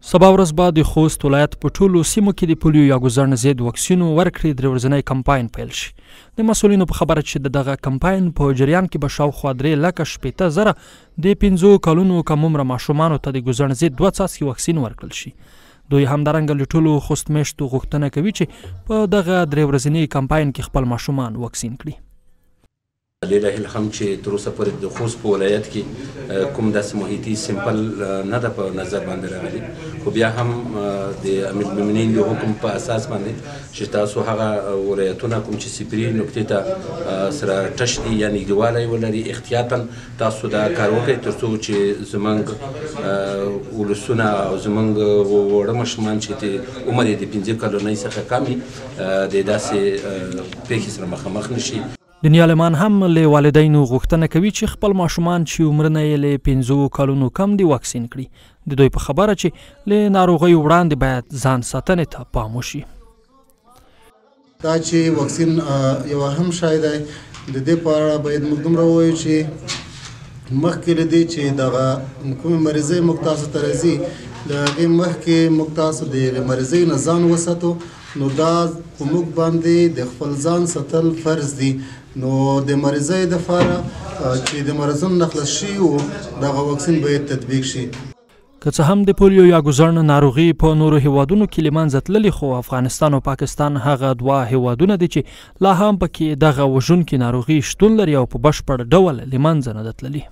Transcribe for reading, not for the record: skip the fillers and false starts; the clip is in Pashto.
سبا ورځ به د خوست ولایت په ټولو سیمو کې د پولیو یا ګوزڼ ضد واکسینو ورکړې 3 ورځنی کمپاین پیل شي. د مسؤلینو په خبره چې دغه کمپاین په جریان کې به شاوخوا 3,60,000 د 5 کلونو کم عمره ماشومانو ته د ګوزڼ ضد 2 څاڅکي واکسین ورکړل شي. دوی همدارنګه له ټولو خوست میشتو غوښتنه کوي چې په دغه 3 ورځني کمپاین کې خپل ماشومان واکسین کړي. ډېره هیله هم چې تر اوسه پورې د خوست په ولایت کې کوم داسې محیطي سمپل نه ده په نظر باندې راغلی، خو بیا هم د امیر المؤمنین د حکم په اساس باندې چې تاسو هغه ولایتونه کوم چې صفري نقطې ته سره ټش دي یا نږدېوالی ولري احتیاطاً تاسو دا کار وکړئ تر څو چې زموږ ولسونه او زموږ وړه ماشومان چې د عمر یې د 5 کلنۍ څخه کم د داسې پېښې سره مخامخ نه شي. دنیا عالمان هم له والدینو غوښتنه کوي چې خپل ماشومان چې عمرونه یې له 5 کلونو کم دي واکسین کړي. د دوی په خبره چې له ناروغیو وړاندې باید ځان ساتنې ته پام وشي. دا چې واکسین یو اهم شی دی، د دې په اړه باید موږ دومره ووایو چې مخکې له دې چې دغه کومې مریضۍ موږ تاسو ته راځي له هغې مخکې موږ تاسو د هغې مریضۍ نه ځان وساتو، نو دا په موږ باندې د خپل ځان ساتل فرض دي. نو د مریضۍ دپاره چې د مرضونو نه خلاص شوي وو دغه واکسین باید تطبیق شي. که څه هم د پولیو یا ګوزڼ ناروغي په نورو هیوادونو کې له منځه تللې، خو افغانستان او پاکستان هغه 2 هیوادونه دي چې لا هم پکې دغه وژونکې ناروغي شتون لري او په بشپړ ډول له منځه نه ده تللې.